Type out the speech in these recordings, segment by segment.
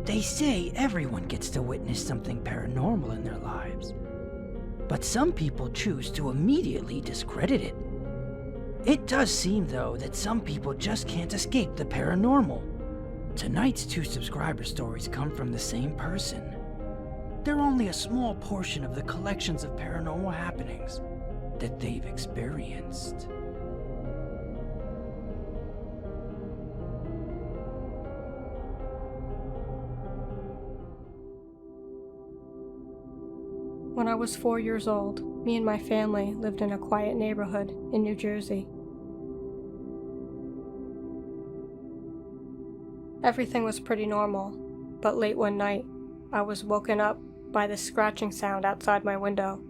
They say everyone gets to witness something paranormal in their lives, but some people choose to immediately discredit it. It does seem, though, that some people just can't escape the paranormal. Tonight's 2 subscriber stories come from the same person. They're only a small portion of the collections of paranormal happenings that they've experienced. When I was 4 years old, me and my family lived in a quiet neighborhood in New Jersey. Everything was pretty normal, but late one night, I was woken up by the scratching sound outside my window.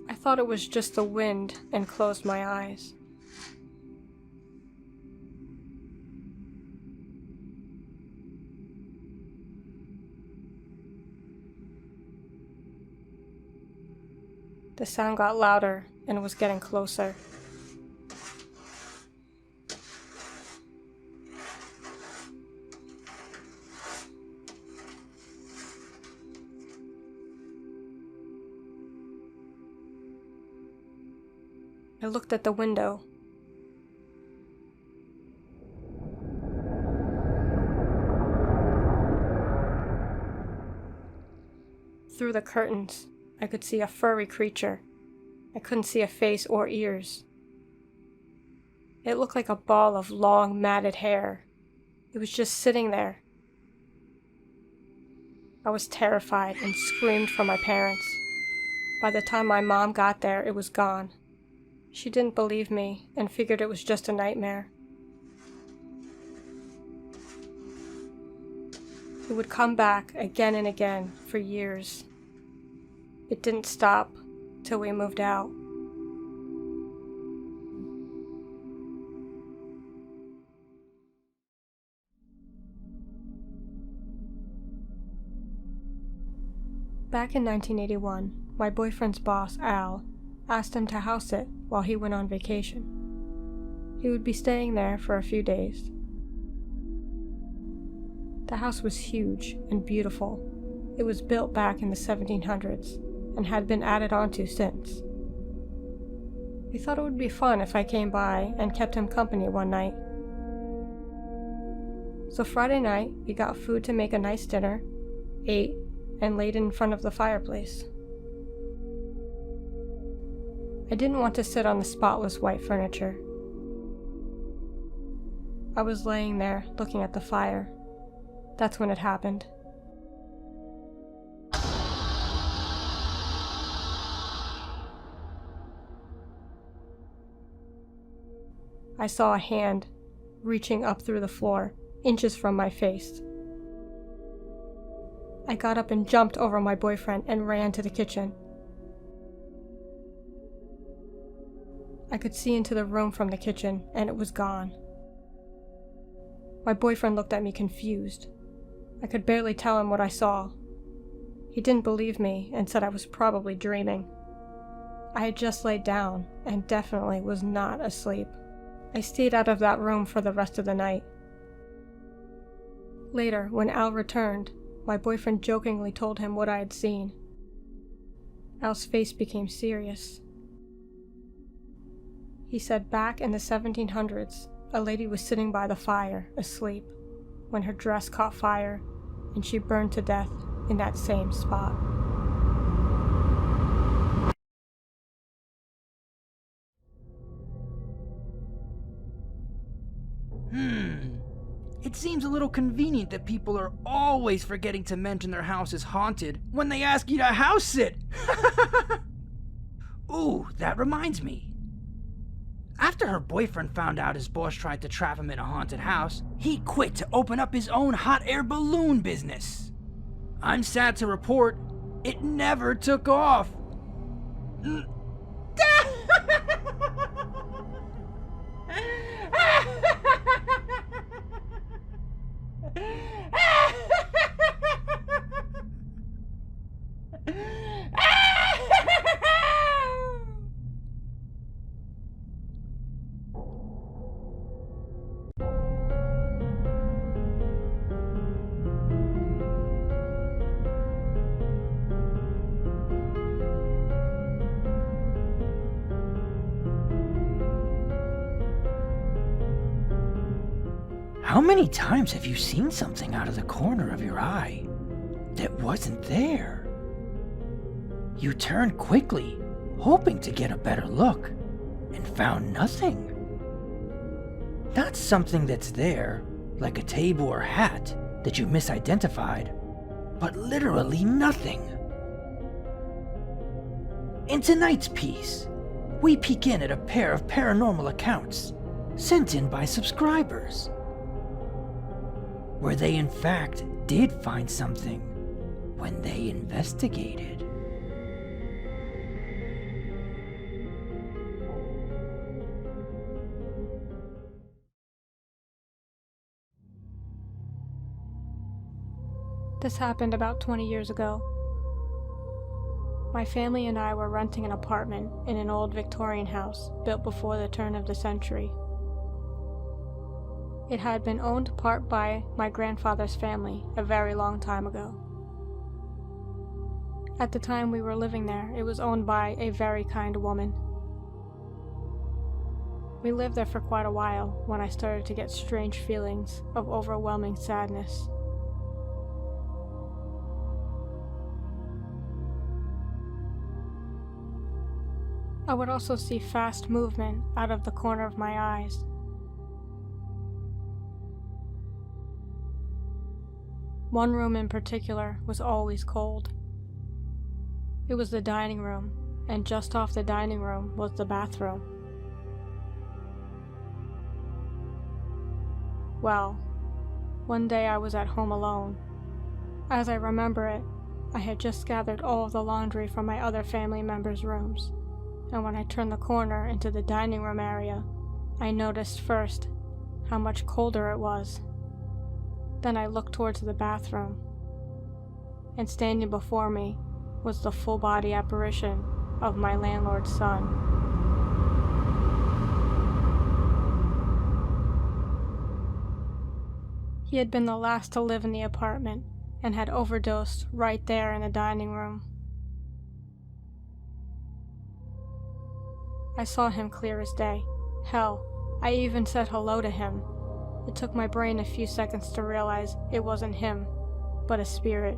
I thought it was just the wind and closed my eyes. The sound got louder and was getting closer. I looked at the window. Through the curtains, I could see a furry creature. I couldn't see a face or ears. It looked like a ball of long, matted hair. It was just sitting there. I was terrified and screamed for my parents. By the time my mom got there, it was gone. She didn't believe me and figured it was just a nightmare. It would come back again and again for years. It didn't stop till we moved out. Back in 1981, my boyfriend's boss, Al, asked him to house sit while he went on vacation. He would be staying there for a few days. The house was huge and beautiful. It was built back in the 1700s and had been added onto since. We thought it would be fun if I came by and kept him company one night. So Friday night, we got food to make a nice dinner, ate, and laid in front of the fireplace. I didn't want to sit on the spotless white furniture. I was laying there looking at the fire. That's when it happened. I saw a hand reaching up through the floor, inches from my face. I got up and jumped over my boyfriend and ran to the kitchen. I could see into the room from the kitchen, and it was gone. My boyfriend looked at me confused. I could barely tell him what I saw. He didn't believe me and said I was probably dreaming. I had just laid down and definitely was not asleep. I stayed out of that room for the rest of the night. Later, when Al returned, my boyfriend jokingly told him what I had seen. Al's face became serious. He said back in the 1700s, a lady was sitting by the fire, asleep, when her dress caught fire, and she burned to death in that same spot. It seems a little convenient that people are always forgetting to mention their house is haunted when they ask you to house sit. Ooh, that reminds me. After her boyfriend found out his boss tried to trap him in a haunted house, he quit to open up his own hot air balloon business. I'm sad to report, it never took off. How many times have you seen something out of the corner of your eye that wasn't there? You turned quickly, hoping to get a better look, and found nothing. Not something that's there, like a table or hat that you misidentified, but literally nothing. In tonight's piece, we peek in at a pair of paranormal accounts sent in by subscribers, where they in fact did find something when they investigated. This happened about 20 years ago. My family and I were renting an apartment in an old Victorian house built before the turn of the century. It had been owned part by my grandfather's family a very long time ago. At the time we were living there, it was owned by a very kind woman. We lived there for quite a while when I started to get strange feelings of overwhelming sadness. I would also see fast movement out of the corner of my eyes. One room in particular was always cold. It was the dining room, and just off the dining room was the bathroom. Well, one day I was at home alone. As I remember it, I had just gathered all of the laundry from my other family members' rooms, and when I turned the corner into the dining room area, I noticed first how much colder it was. Then I looked towards the bathroom, and standing before me was the full-body apparition of my landlord's son. He had been the last to live in the apartment and had overdosed right there in the dining room. I saw him clear as day. Hell, I even said hello to him. It took my brain a few seconds to realize it wasn't him, but a spirit.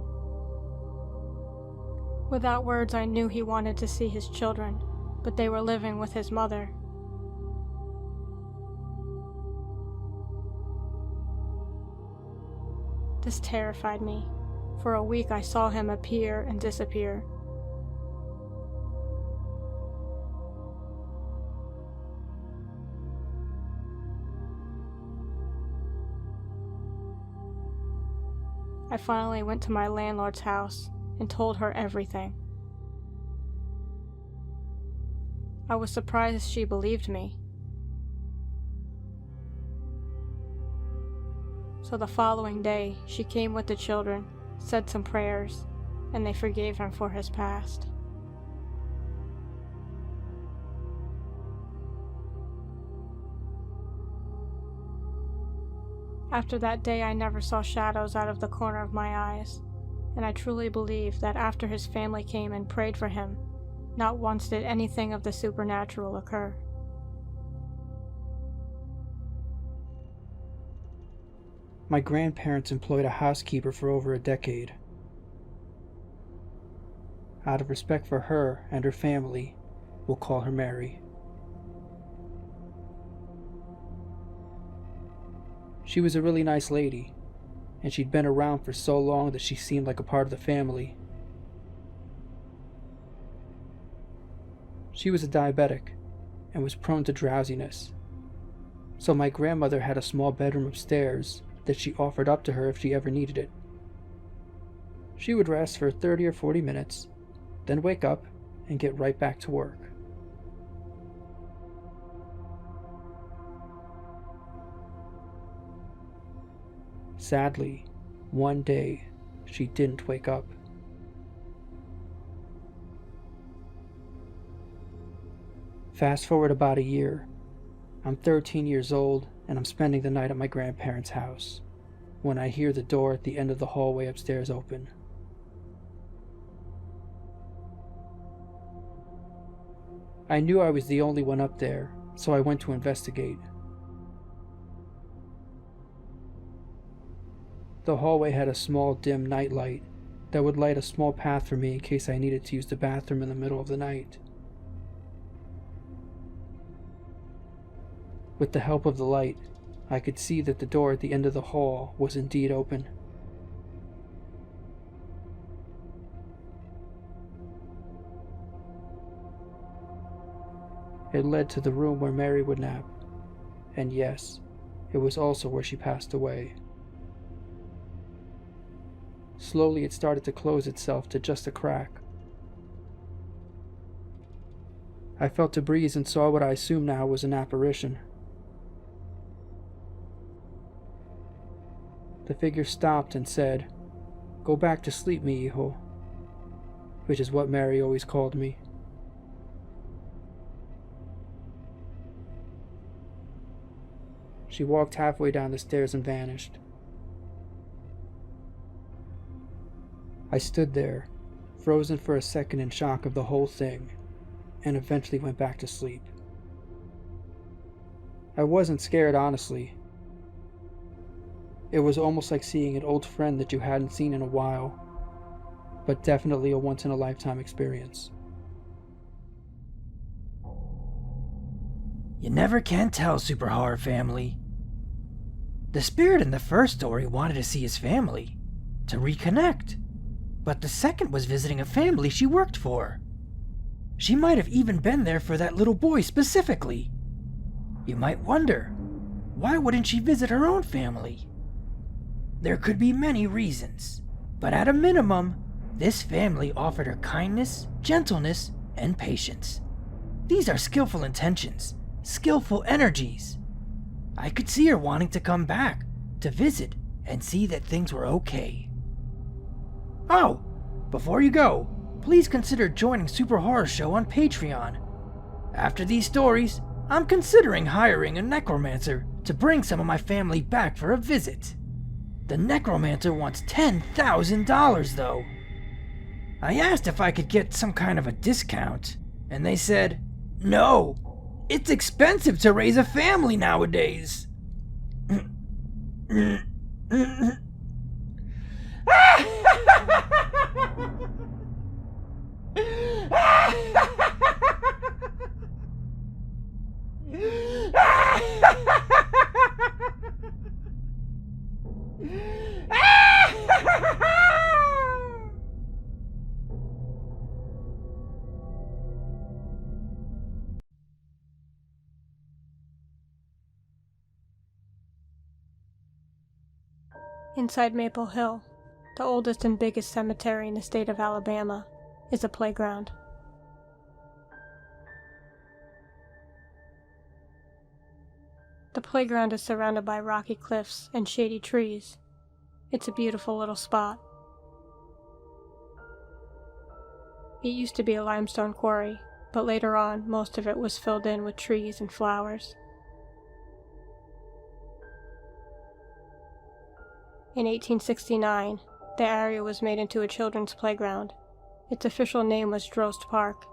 Without words, I knew he wanted to see his children, but they were living with his mother. This terrified me. For a week I saw him appear and disappear. I finally went to my landlord's house and told her everything. I was surprised she believed me. So the following day, she came with the children, said some prayers, and they forgave him for his past. After that day, I never saw shadows out of the corner of my eyes, and I truly believe that after his family came and prayed for him, not once did anything of the supernatural occur. My grandparents employed a housekeeper for over a decade. Out of respect for her and her family, we'll call her Mary. She was a really nice lady, and she'd been around for so long that she seemed like a part of the family. She was a diabetic and was prone to drowsiness, so my grandmother had a small bedroom upstairs that she offered up to her if she ever needed it. She would rest for 30 or 40 minutes, then wake up and get right back to work. Sadly, one day, she didn't wake up. Fast forward about a year. I'm 13 years old, and I'm spending the night at my grandparents' house, when I hear the door at the end of the hallway upstairs open. I knew I was the only one up there, so I went to investigate. The hallway had a small, dim night light that would light a small path for me in case I needed to use the bathroom in the middle of the night. With the help of the light, I could see that the door at the end of the hall was indeed open. It led to the room where Mary would nap, and yes, it was also where she passed away. Slowly it started to close itself to just a crack. I felt a breeze and saw what I assumed now was an apparition. The figure stopped and said, "Go back to sleep, mi hijo," which is what Mary always called me. She walked halfway down the stairs and vanished. I stood there, frozen for a second in shock of the whole thing, and eventually went back to sleep. I wasn't scared, honestly. It was almost like seeing an old friend that you hadn't seen in a while, but definitely a once-in-a-lifetime experience. You never can tell, Super Horror family. The spirit in the first story wanted to see his family, to reconnect, but the second was visiting a family she worked for. She might have even been there for that little boy specifically. You might wonder, why wouldn't she visit her own family? There could be many reasons, but at a minimum, this family offered her kindness, gentleness, and patience. These are skillful intentions, skillful energies. I could see her wanting to come back, to visit, and see that things were okay. Oh, before you go, please consider joining Super Horror Show on Patreon. After these stories, I'm considering hiring a necromancer to bring some of my family back for a visit. The necromancer wants $10,000 though. I asked if I could get some kind of a discount, and they said, "No, it's expensive to raise a family nowadays." Inside Maple Hill, the oldest and biggest cemetery in the state of Alabama, is a playground. The playground is surrounded by rocky cliffs and shady trees. It's a beautiful little spot. It used to be a limestone quarry, but later on most of it was filled in with trees and flowers. In 1869, the area was made into a children's playground. Its official name was Drost Park.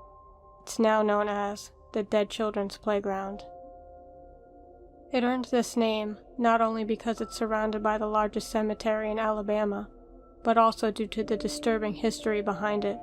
It's now known as the Dead Children's Playground. It earned this name not only because it's surrounded by the largest cemetery in Alabama, but also due to the disturbing history behind it.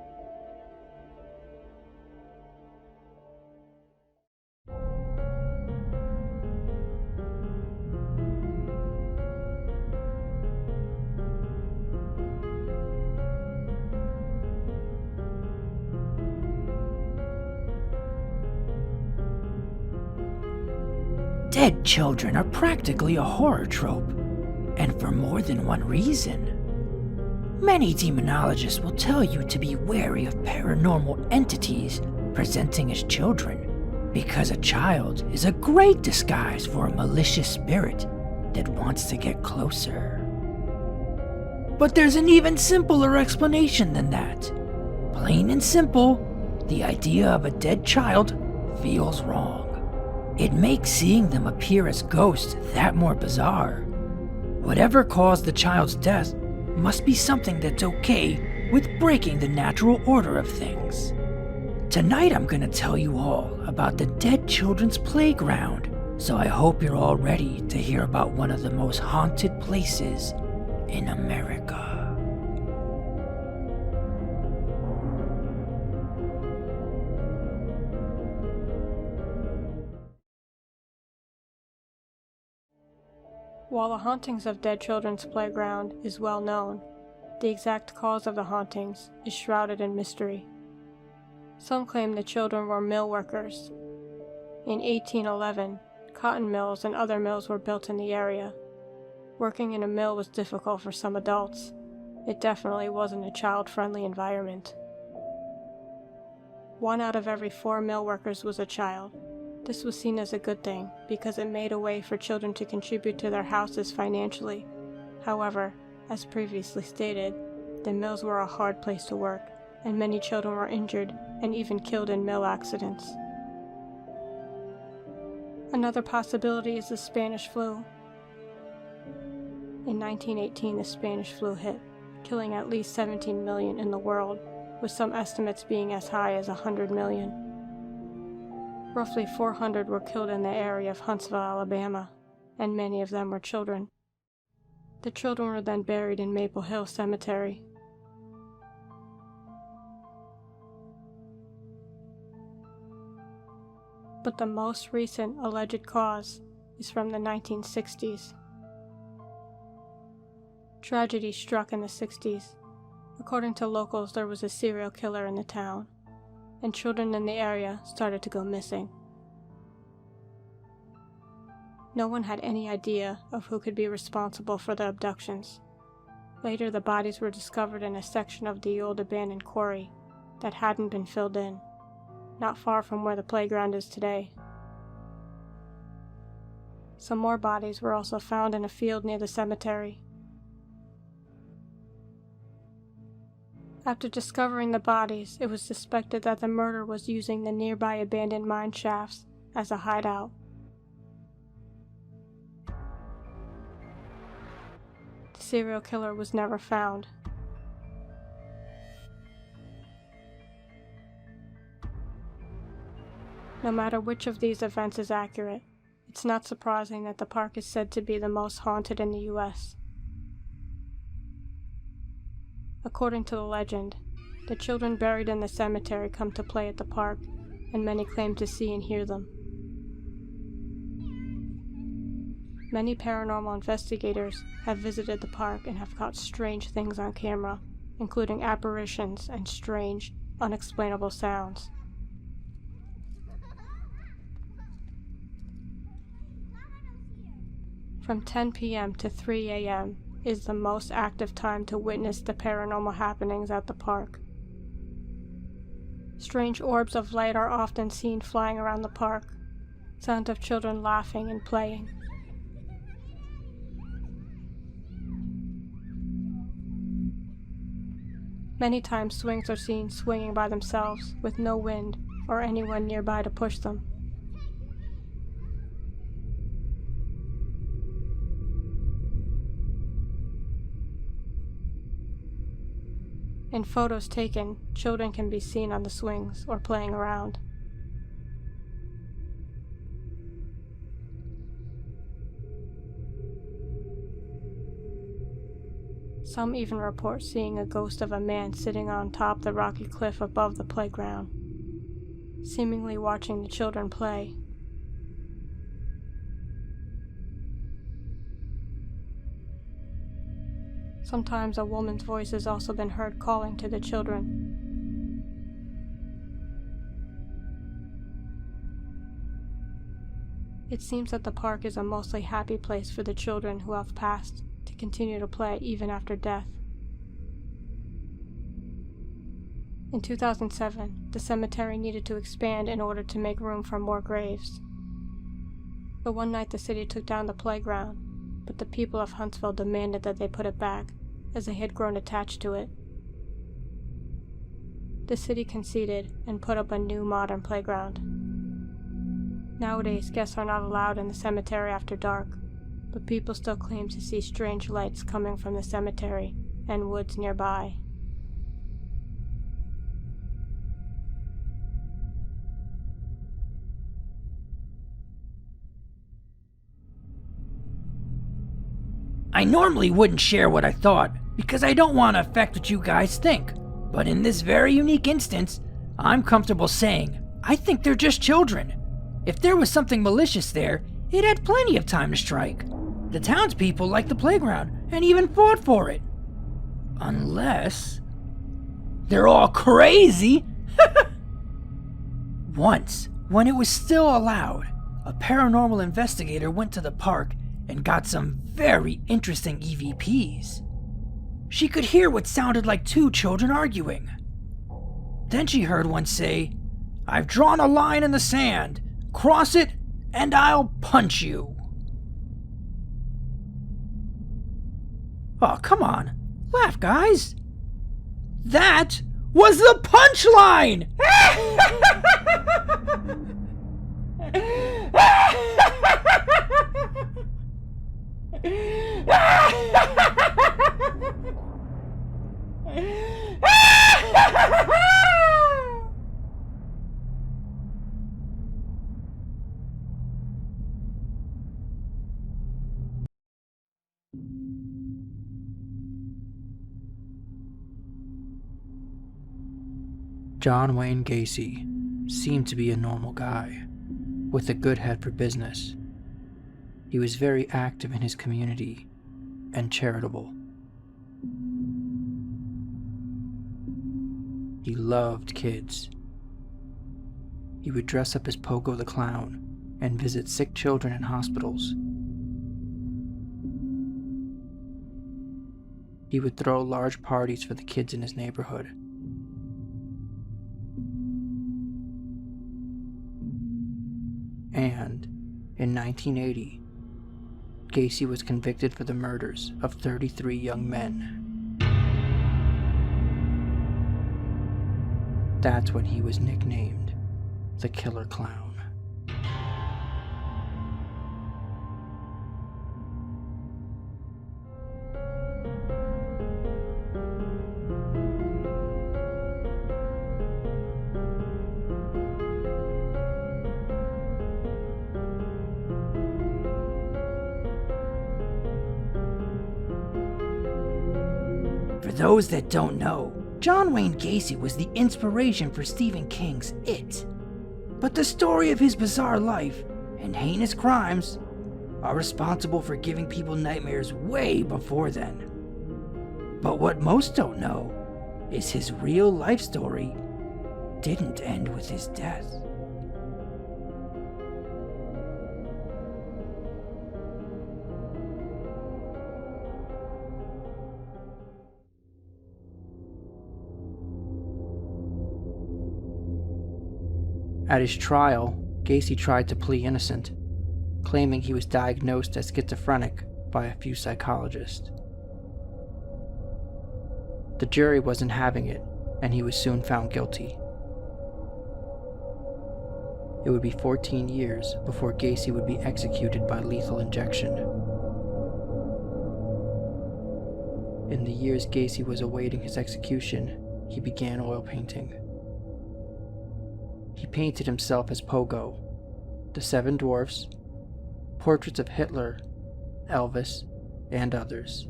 Dead children are practically a horror trope, and for more than one reason. Many demonologists will tell you to be wary of paranormal entities presenting as children, because a child is a great disguise for a malicious spirit that wants to get closer. But there's an even simpler explanation than that. Plain and simple, the idea of a dead child feels wrong. It makes seeing them appear as ghosts that more bizarre. Whatever caused the child's death must be something that's okay with breaking the natural order of things. Tonight I'm gonna tell you all about the Dead Children's Playground, so I hope you're all ready to hear about one of the most haunted places in America. While the hauntings of Dead Children's Playground is well known, the exact cause of the hauntings is shrouded in mystery. Some claim the children were mill workers. In 1811, cotton mills and other mills were built in the area. Working in a mill was difficult for some adults. It definitely wasn't a child-friendly environment. 1 out of every 4 mill workers was a child. This was seen as a good thing because it made a way for children to contribute to their houses financially. However, as previously stated, the mills were a hard place to work, and many children were injured and even killed in mill accidents. Another possibility is the Spanish flu. In 1918, the Spanish flu hit, killing at least 17 million in the world, with some estimates being as high as 100 million. Roughly 400 were killed in the area of Huntsville, Alabama, and many of them were children. The children were then buried in Maple Hill Cemetery. But the most recent alleged cause is from the 1960s. Tragedy struck in the 60s. According to locals, there was a serial killer in the town, and children in the area started to go missing. No one had any idea of who could be responsible for the abductions. Later, the bodies were discovered in a section of the old abandoned quarry that hadn't been filled in, not far from where the playground is today. Some more bodies were also found in a field near the cemetery. After discovering the bodies, it was suspected that the murderer was using the nearby abandoned mine shafts as a hideout. The serial killer was never found. No matter which of these events is accurate, it's not surprising that the park is said to be the most haunted in the US. According to the legend, the children buried in the cemetery come to play at the park, and many claim to see and hear them. Many paranormal investigators have visited the park and have caught strange things on camera, including apparitions and strange, unexplainable sounds. From 10 p.m. to 3 a.m. is the most active time to witness the paranormal happenings at the park. Strange orbs of light are often seen flying around the park, sounds of children laughing and playing. Many times swings are seen swinging by themselves with no wind or anyone nearby to push them. In photos taken, children can be seen on the swings or playing around. Some even report seeing a ghost of a man sitting on top the rocky cliff above the playground, seemingly watching the children play. Sometimes a woman's voice has also been heard calling to the children. It seems that the park is a mostly happy place for the children who have passed to continue to play even after death. In 2007, the cemetery needed to expand in order to make room for more graves. So one night the city took down the playground, but the people of Huntsville demanded that they put it back, as they had grown attached to it. The city conceded and put up a new modern playground. Nowadays, guests are not allowed in the cemetery after dark, but people still claim to see strange lights coming from the cemetery and woods nearby. I normally wouldn't share what I thought because I don't want to affect what you guys think, but in this very unique instance, I'm comfortable saying I think they're just children. If there was something malicious there, it had plenty of time to strike. The townspeople liked the playground and even fought for it. Unless they're all crazy. Once, when it was still allowed, a paranormal investigator went to the park and got some very interesting EVPs. She could hear what sounded like two children arguing. Then she heard one say, "I've drawn a line in the sand. Cross it and I'll punch you." Oh, come on. Laugh, guys. That was the punchline! John Wayne Gacy seemed to be a normal guy, with a good head for business. He was very active in his community and charitable. He loved kids. He would dress up as Pogo the Clown and visit sick children in hospitals. He would throw large parties for the kids in his neighborhood. And in 1980, Gacy was convicted for the murders of 33 young men. That's when he was nicknamed the Killer Clown. For those that don't know, John Wayne Gacy was the inspiration for Stephen King's It. But the story of his bizarre life and heinous crimes are responsible for giving people nightmares way before then. But what most don't know is his real life story didn't end with his death. At his trial, Gacy tried to plead innocent, claiming he was diagnosed as schizophrenic by a few psychologists. The jury wasn't having it, and he was soon found guilty. It would be 14 years before Gacy would be executed by lethal injection. In the years Gacy was awaiting his execution, he began oil painting. He painted himself as Pogo, the Seven Dwarfs, portraits of Hitler, Elvis, and others.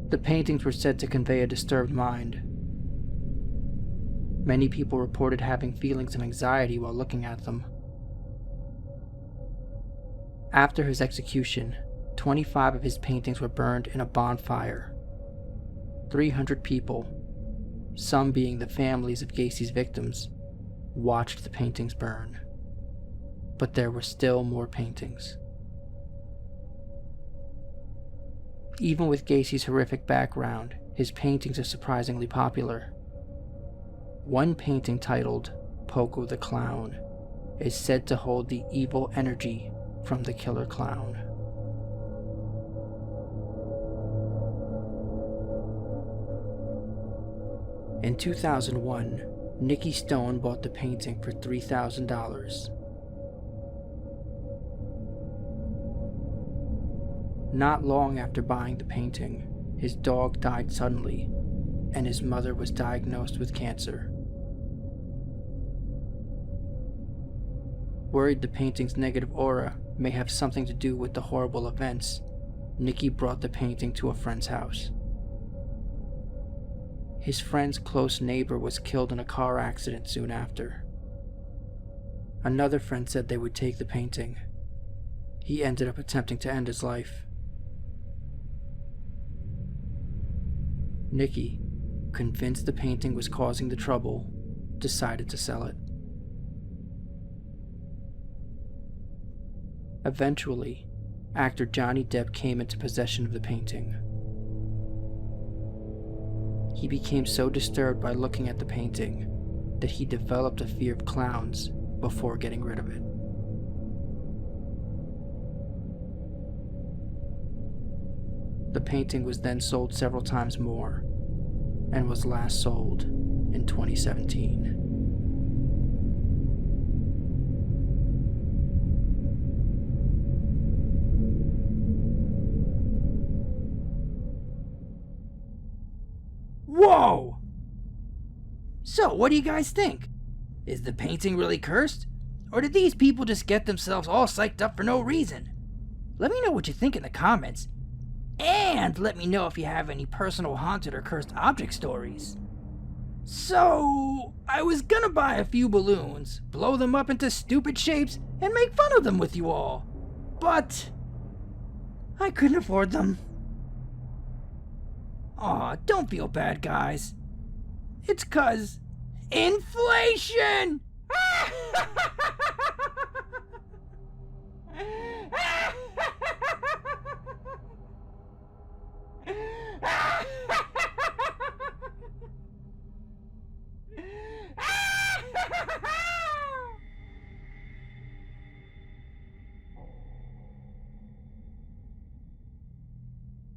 The paintings were said to convey a disturbed mind. Many people reported having feelings of anxiety while looking at them. After his execution, 25 of his paintings were burned in a bonfire. 300 people, some being the families of Gacy's victims, watched the paintings burn. But there were still more paintings. Even with Gacy's horrific background, his paintings are surprisingly popular. One painting titled Pogo the Clown is said to hold the evil energy from the Killer Clown. In 2001, Nikki Stone bought the painting for $3,000. Not long after buying the painting, his dog died suddenly, and his mother was diagnosed with cancer. Worried the painting's negative aura may have something to do with the horrible events, Nikki brought the painting to a friend's house. His friend's close neighbor was killed in a car accident soon after. Another friend said they would take the painting. He ended up attempting to end his life. Nikki, convinced the painting was causing the trouble, decided to sell it. Eventually, actor Johnny Depp came into possession of the painting. He became so disturbed by looking at the painting that he developed a fear of clowns before getting rid of it. The painting was then sold several times more and was last sold in 2017. Whoa! So, what do you guys think? Is the painting really cursed? Or did these people just get themselves all psyched up for no reason? Let me know what you think in the comments. And let me know if you have any personal haunted or cursed object stories. So, I was gonna buy a few balloons, blow them up into stupid shapes, and make fun of them with you all. But I couldn't afford them. Aw, don't feel bad, guys. It's 'cause inflation!